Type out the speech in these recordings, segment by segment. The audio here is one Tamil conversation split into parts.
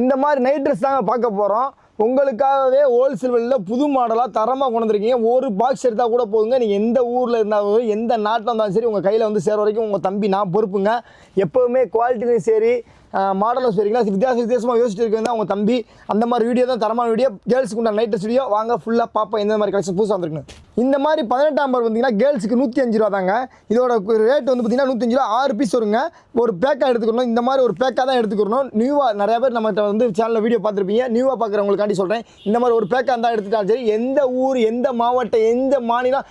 இந்த மாதிரி நைட் ட்ரெஸ் தாங்க பார்க்க போகிறோம். உங்களுக்காகவே ஹோல்சேல் விலையில் புது மாடலாக தரமாக கொண்டு வந்திருக்கீங்க. ஒரு பாக்ஸ் எடுத்தால் கூட போதுங்க. நீங்கள் எந்த ஊரில் இருந்தாலும் எந்த நாட்டில் இருந்தாலும் சரி உங்கள் கையில் வந்து சேர வரைக்கும் உங்கள் தம்பி நான் பொறுப்புங்க. எப்போவுமே குவாலிட்டியும் சரி மாடலும் சரிங்களா, வித்தியாசமாக யோசிச்சுட்டு இருக்கிறது உங்கள் தம்பி. அந்த மாதிரி வீடியோ தான் தரமான வீடியோ. கேர்ள்ஸுக்கு உண்டான நைட் ட்ரெஸ் வீடியோ வாங்க ஃபுல்லாக பார்ப்போம். எந்த மாதிரி கலெக்ஷன் புதுசாக வந்துருக்குன்னு. இந்த மாதிரி 18 நம்பர் வந்தீங்கன்னா கேர்ள்ஸுக்கு 105 ரூபா தாங்க. இதோட ரேட் வந்து பார்த்தீங்கன்னா 105 ரூபா. 6 பீஸ் வருங்க. ஒரு பேக்காக எடுத்துக்கணும். இந்த மாதிரி ஒரு பேக்காக தான் எடுத்துக்கணும். நியூவாக நிறைய பேர் நம்மகிட்ட வந்து சேனலில் வீடியோ பார்த்துருப்பீங்க. நியூவாக பார்க்குறவங்களுக்காண்டி சொல்கிறேன். இந்த மாதிரி ஒரு பேக்காக இருந்தால் எடுத்துட்டாலும் சரி, எந்த ஊர் எந்த மாவட்டம் எந்த மாநிலம்,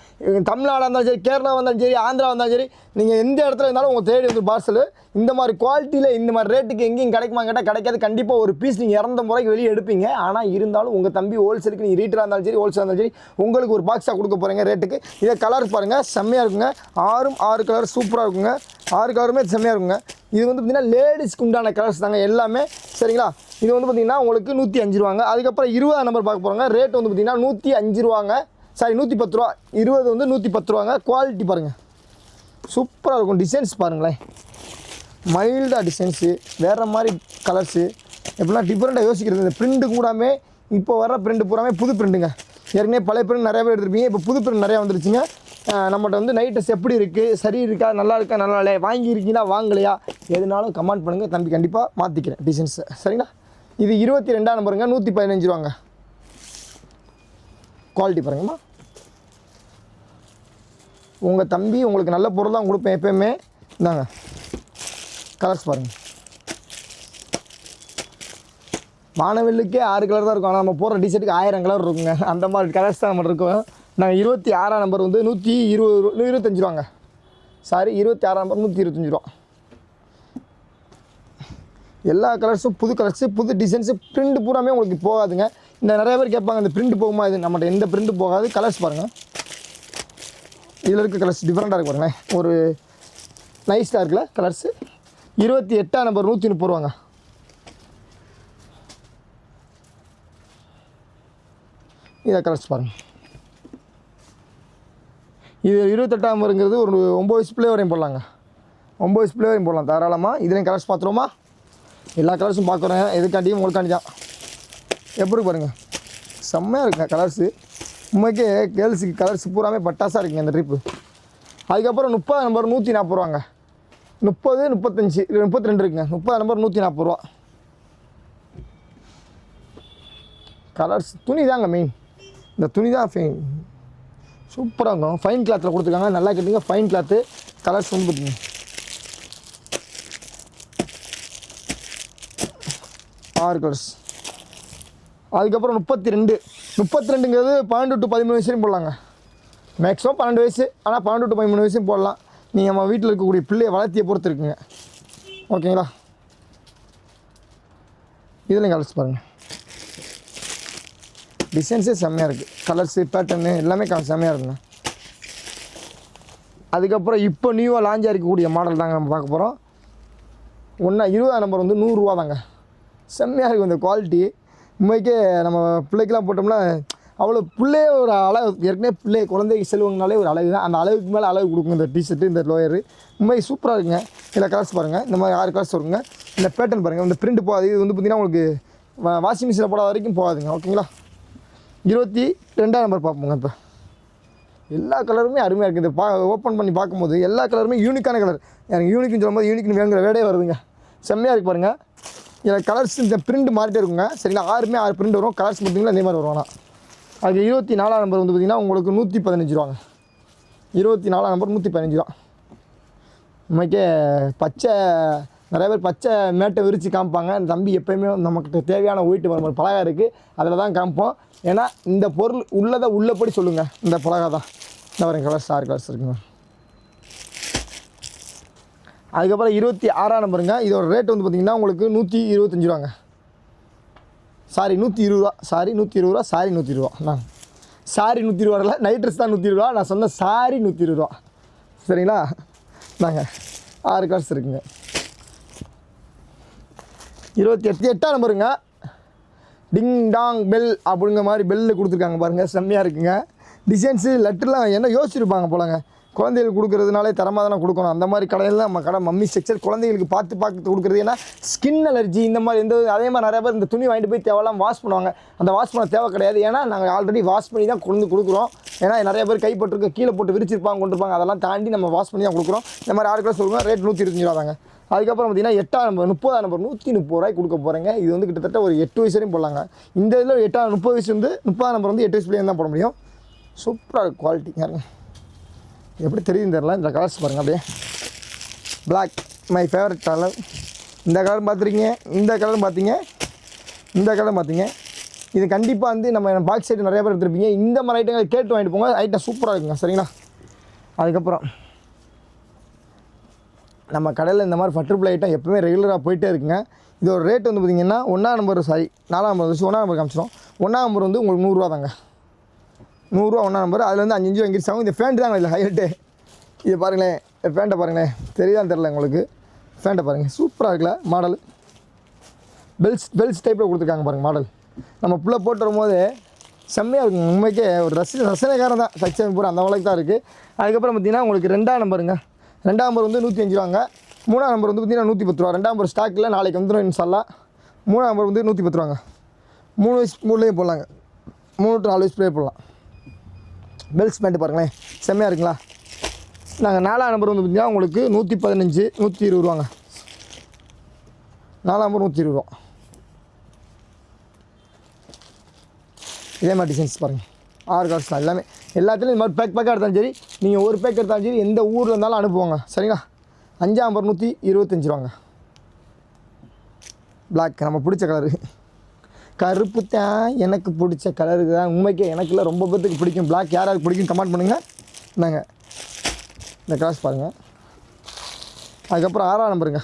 தமிழ்நாடாக இருந்தாலும் சரி, கேரளா வந்தாலும் சரி, ஆந்திரா வந்தாலும் சரி, நீங்கள் எந்த இடத்துல இருந்தாலும் உங்கள் தேடி வந்து பார்சல் இந்த மாதிரி குவாலிட்டியில் இந்த மாதிரி ரேட்டுக்கு எங்கேயும் கிடைக்குமா கேட்டால் கிடைக்காது. கண்டிப்பாக ஒரு பீஸ் நீங்கள் 200 ரூபாய்க்கு வெளியே எடுப்பீங்க. ஆனால் இருந்தாலும் உங்கள் தம்பி ஹோல்சேலுக்கு நீங்கள் ரீட்டெயிலாக இருந்தாலும் சரி, ஹோல்சேலாக இருந்தாலும் சரி, உங்களுக்கு ஒரு பாக்ஸாக கொடுக்க போகிறீங்க ரேட்டுக்கு. இதை கலர்ஸ் பாருங்கள், செம்மையாக இருக்குங்க. 6 கலர் சூப்பராக இருக்குங்க. 6 கலருமே செம்மையாக இருக்குங்க. இது வந்து பார்த்திங்கன்னா லேடிஸ்க்கு உண்டான கலர்ஸ் தாங்க எல்லாமே, சரிங்களா. இது வந்து பார்த்திங்கன்னா உங்களுக்கு 105 ரூபாங்க. அதுக்கப்புறம் 20 நம்பர் பார்க்க போகிறாங்க. ரேட் வந்து பார்த்திங்கன்னா 105 ரூபாங்க. சாரி 110 ரூபா. 20 வந்து 110 ரூபாங்க. குவாலிட்டி பாருங்கள், சூப்பராக இருக்கும். டிசைன்ஸ் பாருங்களேன், மைல்டாக டிசைன்ஸு, வேறு மாதிரி கலர்ஸு, எப்படின்னா டிஃப்ரெண்ட்டாக யோசிக்கிறது. இந்த பிரிண்ட்டு கூடாமே இப்போ வர பிரிண்ட் பூராமே புது பிரிண்ட்டுங்க. ஏற்கனவே பழைய பிரிண்ட் நிறையா பேர் எடுத்துருப்பீங்க. இப்போ புது பிரிண்ட் நிறையா வந்துருச்சுங்க. நம்மகிட்ட வந்து நைட் ட்ரெஸ் எப்படி இருக்குது, சரி இருக்கா, நல்லா இருக்கா, நல்லா இல்லையா, வாங்கியிருக்கீங்களா வாங்கலையா, எதுனாலும் கமெண்ட் பண்ணுங்கள். தம்பி கண்டிப்பாக மாற்றிக்கிறேன் டிசைன்ஸை, சரிங்களா. இது 22 நம்பருங்க. 115 ரூபாங்க. குவாலிட்டி பாருங்கம்மா. உங்கள் தம்பி உங்களுக்கு நல்ல பொருள் தான் கொடுப்பேன் எப்போயுமே. இந்தாங்க கலர்ஸ் பாருங்கள். வானவில்லுக்கே 6 கலர் தான் இருக்கும். ஆனால் நம்ம போடுற டிஷர்ட்டுக்கு 1000 கலர் இருக்குங்க. அந்த மாதிரி கலர்ஸ் தான் நம்ம இருக்கும். நாங்கள் 26 நம்பர் வந்து 125 ரூபாங்க. சாரி 26 நம்பர் 125 ரூபா. எல்லா கலர்ஸும் புது கலர்ஸு, புது டிசைன்ஸு, பிரிண்ட் பூராமே உங்களுக்கு போகாதுங்க. இந்த நிறைய பேர் கேட்பாங்க இந்த பிரிண்ட் போகுமா, இது நம்மகிட்ட எந்த பிரிண்ட் போகாது. கலர்ஸ் பாருங்கள், இதில் இருக்க கலர்ஸ் டிஃப்ரெண்ட்டாக இருக்கு பாருங்களேன். ஒரு நைஸாக இருக்குல்ல கலர்ஸு. 28 நம்பர் 130 ரூபாங்க. இதை கலர்ஸ் பாருங்கள். இது 28 நம்பருங்கிறது ஒரு 9 வயசு பிள்ளை வரையும் போடலாங்க. 9 வயசு பிள்ளை வரையும் போடலாம் தாராளமாக. இதுலேயும் கலர்ஸ் பார்த்துருவோமா? எல்லா கலர்ஸும் பார்க்குறேன். எதுக்காண்டியும் உங்களுக்காண்டி தான். எப்படி பாருங்கள், செம்மையாக இருக்குங்க கலர்ஸு. உண்மைக்கே கேர்ள்ஸுக்கு கலர்ஸ் பூராமே பட்டாசாக இருக்குங்க இந்த ட்ரிப்பு. அதுக்கப்புறம் 30 நம்பர் 140 ரூபாங்க. 30, 35, 32 இருக்குங்க. 30 நம்பர் 140 ரூபா. கலர்ஸ் துணி தாங்க மெயின். இந்த துணி தான் சூப்பராக இருக்கும். ஃபைன் கிளாத்தில் கொடுத்துருக்காங்க. நல்லா கேட்டுங்க, ஃபைன் கிளாத்து. கலர்ஸ் வந்து பார்த்துங்க 6 கலர்ஸ். அதுக்கப்புறம் 32ங்கிறது 12 to 13 வயசுலையும் போடலாங்க. மேக்ஸிமம் 12 வயசு, ஆனால் 12 to 13 வயசும் போடலாம். நீங்கள் நம்ம வீட்டில் இருக்கக்கூடிய பிள்ளையை வளர்த்தியை பொறுத்து இருக்குங்க. ஓகேங்களா. இதுலேயும் கலர்ஸ் பாருங்கள். டிசைன்ஸே செம்மையாக இருக்குது. கலர்ஸு பேட்டர்னு எல்லாமே செம்மையாக இருக்குங்க. அதுக்கப்புறம் இப்போ நியூவாக லாஞ்சாக இருக்கக்கூடிய மாடல் தாங்க நம்ம பார்க்க போகிறோம். 20 நம்பர் வந்து 100 ரூபா தாங்க. செம்மையாக இருக்கும் இந்த குவாலிட்டி. உண்மைக்கே நம்ம பிள்ளைக்கெலாம் போட்டோம்னா அவ்வளோ பிள்ளையே ஒரு அளவு. ஏற்கனவே பிள்ளை குழந்தைக்கு செல்வங்கனாலே ஒரு அளவு தான். அந்த அளவுக்கு மேலே அளவு கொடுக்கும் இந்த டிஷர்ட்டு, இந்த லோயரு. உண்மை சூப்பராக இருக்குங்க. இதில் கலர்ஸ் பாருங்கள். இந்த மாதிரி 6 கலர்ஸ் வருங்க. இந்த பேட்டர்ன் பாருங்கள். இந்த பிரிண்ட் போகாது. இது வந்து பார்த்திங்கன்னா உங்களுக்கு வாஷிங் மிஷினில் போடாத வரைக்கும் போகாதுங்க. ஓகேங்களா. 22 நம்பர் பார்ப்போங்க. இப்போ எல்லா கலருமே அருமையாக இருக்குது. இந்த ஓப்பன் பண்ணி பார்க்கும்போது எல்லா கலருமே யூனிக்கான கலர். எனக்கு யூனிக்னு சொல்லும்போது யூனிக்னு வேணுங்கிற வேடே வருதுங்க. செம்மையாக இருக்குது பாருங்கள். இதில் கலர்ஸ் இந்த பிரிண்ட் மாறிட்டே இருக்குங்க. சரிங்களா. 6 பிரிண்ட் வரும். கலர்ஸ் பார்த்திங்கன்னா அதே மாதிரி வரும். ஆனால் அது 24 நம்பர் வந்து பார்த்திங்கன்னா உங்களுக்கு 115 ரூபாங்க. 24 நம்பர் 115 ரூபா. உண்மைக்கே பச்சை நிறைய பேர் பச்சை மேட்டை விரித்து காமிப்பாங்க. தம்பி எப்போயுமே நமக்கு தேவையான ஒயிட்டு வர மாதிரி பலகா இருக்குது, அதில் தான் காமிப்போம். ஏன்னா இந்த பொருள் உள்ளதை உள்ளபடி சொல்லுங்கள். இந்த பலகா தான் இந்த வரைக்கும் கலர்ஸ் 6 கலர்ஸ் இருக்குங்க. அதுக்கப்புறம் 26 நம்பருங்க. இதோட ரேட் வந்து பார்த்திங்கன்னா உங்களுக்கு 125 ரூபாங்க. சாரி 120 ரூபா. சாரி 120 ரூபா. சாரி 120 ரூபா. நான் சாரி 120 ரூபா இல்லை, நைட் ட்ரெஸ் தான் 120 ரூபா. நான் சொன்ன சாரி 120 ரூபா. சரிங்களா. நாங்கள் 6 கலர்ஸ் இருக்குங்க. 28 நம்பருங்க. டிங் டாங் பெல் அப்படிங்கிற மாதிரி பெல்லு கொடுத்துருக்காங்க பாருங்கள். செம்மையாக இருக்குங்க. டிசைன்ஸு லெட்டர்லாம் என்ன யோசிச்சுருப்பாங்க போலங்க. குழந்தைகளுக்கு கொடுக்குறதுனாலே தரமாக தானே கொடுக்கணும். அந்த மாதிரி கடையில் நம்ம கடை மம்மி செக்ஷன் குழந்தைகளுக்கு பார்த்து கொடுக்குறது. ஏன்னா ஸ்கின் அலர்ஜி இந்த மாதிரி அதே மாதிரி நிறைய பேர் இந்த துணி வாங்கிட்டு போய் தேவையெல்லாம் வாஷ் பண்ணுவாங்க. அந்த வாஷ் பண்ண தேவை கிடையாது. ஏன்னா நாங்கள் ஆல்ரெடி வாஷ் பண்ணி தான் கொடுக்குறோம். ஏன்னா நிறைய பேர் கைப்பட்டிருக்க கீழே போட்டு விரிச்சிருப்பாங்க கொண்டிருப்பாங்க. அதெல்லாம் தாண்டி நம்ம வாஷ் பண்ணி தான் கொடுக்குறோம். இந்த மாதிரி 6 கிளாஸ் சொல்லுங்கள். ரேட் 125 ரூபா தாங்க. அதுக்கப்புறம் பார்த்தீங்கன்னா 8ஆம் நம்பர் 30ஆம் நம்பர் 130 ரூபாய்க்கு கொடுக்க போகிறேங்க. இது வந்து கிட்டத்தட்ட ஒரு 8 வயசு வரையும் போடலாங்க. இந்த இதில் 30 வயசு வந்து 30ஆம் நம்பர் வந்து 8 வயசு பிள்ளைங்க தான் போட முடியும். சூப்பராக இருக்குது குவாலிட்டி. யாருங்க எப்படி தெரியுதுன்னு தெரியல. இந்த கலர்ஸ் பாருங்கள் அப்படியே. Black my favourite colour. இந்த கலர் பார்த்துருக்கீங்க, இந்த கலர் பார்த்தீங்க, இந்த கலர் பார்த்தீங்க. இது கண்டிப்பாக வந்து நம்ம பாக்ஸ் சைடு நிறைய பேர் எடுத்துருப்பீங்க. இந்த மாதிரி ஐட்டங்களை கேட்டு வாங்கிட்டு போங்க. ஐட்டம் சூப்பராக இருக்குங்க. சரிங்களா? அதுக்கப்புறம் நம்ம கடையில் இந்த மாதிரி பட்டர்ஃப்ளை ஐட்டம் எப்பவுமே ரெகுலராக போயிட்டே இருக்குங்க. இதோட ரேட் வந்து பார்த்திங்கன்னா 1ஆம் நம்பர் 4ஆம் நம்பர் வச்சு 1ஆம் நம்பர் காமிச்சிடும். 1ஆம் நம்பர் வந்து உங்களுக்கு 100 ரூபா தாங்க. 100 ரூபா 1ஆம் நம்பர். அதில் வந்து 5 வாங்கிருச்சாங்க. இந்த ஃபேண்ட் தாங்க இதில் ஹைலைட்டு. இது பாருங்களேன், ஃபேண்ட்டை பாருங்களேன், தெரியுதான்னு தெரில உங்களுக்கு. ஃபேண்ட்டை பாருங்கள், சூப்பராக இருக்குல்ல மாடல். பெல்ஸ் டைப்பில் கொடுத்துருக்காங்க பாருங்கள் மாடல். நம்ம புள்ள போட்டு வரும்போது செம்மையாக இருக்குங்க. உண்மைக்கே ஒரு ரசனைக்காரன் தான். சக்ஸஸ் பூரா அந்த அளவுக்கு தான் இருக்குது. அதுக்கப்புறம் பார்த்திங்கன்னா உங்களுக்கு 2ஆம் நம்பருங்க. 2ஆம் நம்பர் வந்து 105 ரூபாங்க. 3ஆம் நம்பர் வந்து பார்த்திங்கன்னா 110 ரூபா. 2ஆம் நம்பர் ஸ்டாக்கில் நாளைக்கு வந்துடும் இன்ஷால்லா. 3ஆம் நம்பர் வந்து 110 ரூபாங்க. 3 வயசு 3லேயும் போடலாங்க. 3 to 4 வயசு பிளே போடலாம். பெல்ஸ் பேண்ட்டு பாருங்களேன், செம்மையாக இருக்குங்களா? நாங்கள் 4ஆம் நம்பர் வந்து பார்த்திங்கன்னா உங்களுக்கு 115 120 ரூபாங்க. 4ஆம் நம்பர் 120 ரூபா. இதே மாதிரி டிசைன்ஸ் பாருங்கள். 6 கலர்ஸ் தான் எல்லாமே. எல்லாத்துலேயும் இந்த மாதிரி பேக்காக எடுத்தாலும் சரி, நீங்கள் ஒரு பேக் எடுத்தாலும் சரி, எந்த ஊரில் இருந்தாலும் அனுப்புவாங்க. சரிங்களா? 5ஆம் நம்பர் 125 ரூபாங்க. பிளாக் நம்ம பிடிச்ச கலரு. கருப்பு தான் எனக்கு பிடிச்ச கலரு தான். உண்மைக்கே எனக்குள்ள ரொம்ப பேருக்கு பிடிக்கும். பிளாக் யாராவது பிடிக்கும் கமெண்ட் பண்ணுங்கள். நாங்கள் இந்த கிளாஸ் பாருங்கள். அதுக்கப்புறம் 6ஆம் நம்பருங்க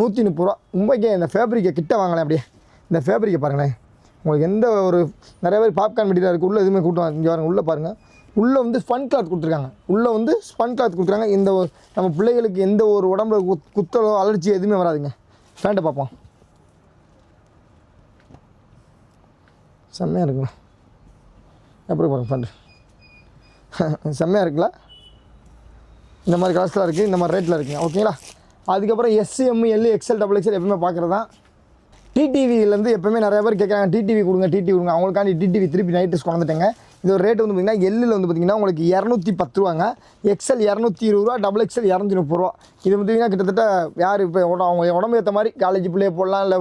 130 ரூபா. உண்மைக்கே இந்த ஃபேப்ரிக்கை கிட்ட வாங்கலாம். அப்படியே இந்த ஃபேப்ரிக்கை பாருங்களேன். உங்களுக்கு எந்த ஒரு நிறைய பேர் பாப்கார்ன் மெட்டீரியல் இருக்குது. உள்ளே எதுவுமே கூட்டம் இங்கே பாருங்கள். உள்ளே பாருங்கள். உள்ளே வந்து ஸ்பன் கிளாத் கொடுத்துருக்காங்க. உள்ளே வந்து ஸ்பன் கிளாத் கொடுத்துருக்காங்க. இந்த நம்ம பிள்ளைகளுக்கு எந்த ஒரு உடம்புல குத்தலோ அலர்ஜி எதுவுமே வராதுங்க. பேண்ட்டை பார்ப்போம். செம்மையாக இருக்குங்களா? எப்படி பாருங்கள் பேண்ட்டு. செம்மையாக இருக்குல்ல? இந்த மாதிரி காஸ்ட்லாம் இருக்குது, இந்த மாதிரி ரேட்டில் இருக்குங்க. ஓகேங்களா? அதுக்கப்புறம் SM L XL XXL எப்பவுமே பார்க்குறது தான். டிடிவிலேருந்து எப்போவுமே நிறைய பேர் கேட்குறாங்க, டிடிவி கொடுங்க கொடுங்க. அவங்களுக்காண்டி டிடிவி திருப்பி நைட் ட்ரெஸ் கொண்டுட்டேங்க. இது ஒரு ரேட் வந்து பார்த்திங்கன்னா எல்லில் வந்து பார்த்திங்கன்னா உங்களுக்கு 210 ரூபாங்க. XL 220 ரூபா, XXL 230 ரூபா. இது பார்த்திங்கன்னா கிட்டத்தட்ட யார் இப்போ அவங்க உடம்பு ஏற்ற மாதிரி காலேஜ் பிள்ளைய போடலாம். இல்லை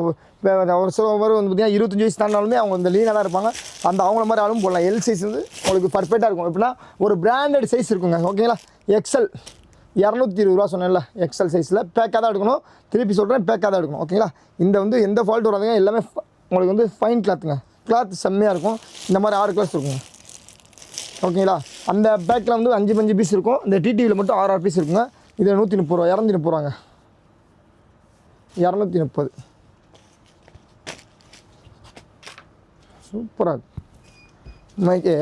ஒரு சில பேர் வந்து பார்த்திங்கன்னா 25 வயசு தாண்டாலுமே அவங்க இந்த லீனாக தான் இருப்பாங்க. அந்த அவங்கள மாதிரி ஆளும் போடலாம். எல் சைஸ் வந்து உங்களுக்கு பர்ஃபெக்டாக இருக்கும். எப்படின்னா ஒரு பிராண்டட் சைஸ் இருக்குங்க. ஓகேங்களா? XL 220 ரூபா சொன்னேன்ல. XL சைஸில் பேக்காக தான் எடுக்கணும். திருப்பி சொல்கிறேன், பேக்காக தான் எடுக்கணும். ஓகேங்களா? இந்த வந்து எந்த ஃபால்ட் வராதுங்க. எல்லாமே உங்களுக்கு வந்து ஃபைன் கிளாத்துங்க. கிளாத் செம்மையாக இருக்கும். இந்த மாதிரி 6 கிளாஸ் இருக்குங்க. ஓகேங்களா? அந்த பேக்கில் வந்து 5 பீஸ் இருக்கும். இந்த டிடிவியில் மட்டும் 6 பீஸ் இருக்குங்க. இது 130 ரூபா. 230 ரூபாங்க. 230. சூப்பராக இருக்கு. உண்மைக்கே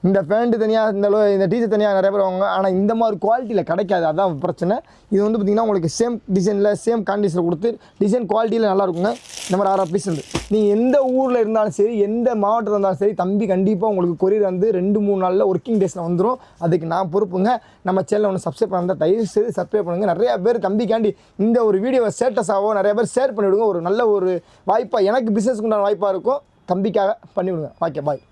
இந்த பேண்ட்டு தனியாக இந்த டீஷர்ட் தனியாக நிறைய பேர் வாங்க. ஆனால் இந்த மாதிரி குவாலிட்டியில் கிடைக்காது. அதான் பிரச்சனை. இது வந்து பார்த்திங்கன்னா உங்களுக்கு சேம் டிசைனில் சேம் காண்டிஷனில் கொடுத்து டிசைன் குவாலிட்டியில் நல்லா இருக்குங்க. இந்த மாதிரி 6 பீஸ் இருக்குது. நீங்கள் எந்த ஊரில் இருந்தாலும் சரி, எந்த மாவட்டத்தில் இருந்தாலும் சரி, தம்பி கண்டிப்பாக உங்களுக்கு கொரியர் வந்து 2-3 நாளில் ஒர்க்கிங் டேஸில் வந்துடும். அதுக்கு நான் பொறுப்புங்க. நம்ம சேனலில் ஒன்று சப்ஸ்கிரைப் பண்ணால் தயவு செய்து சப்ஸ்கிரைப் பண்ணுங்கள். நிறையா பேர் தம்பிக்காண்டி இந்த ஒரு வீடியோவை ஸ்டேட்டஸாகவோ நிறைய பேர் ஷேர் பண்ணிவிடுங்க. ஒரு நல்ல ஒரு வாய்ப்பாக எனக்கு பிஸ்னஸ்க்கு உண்டான வாய்ப்பாக இருக்கும். தம்பிக்காக பண்ணிவிடுங்க. ஓகே, பாய்.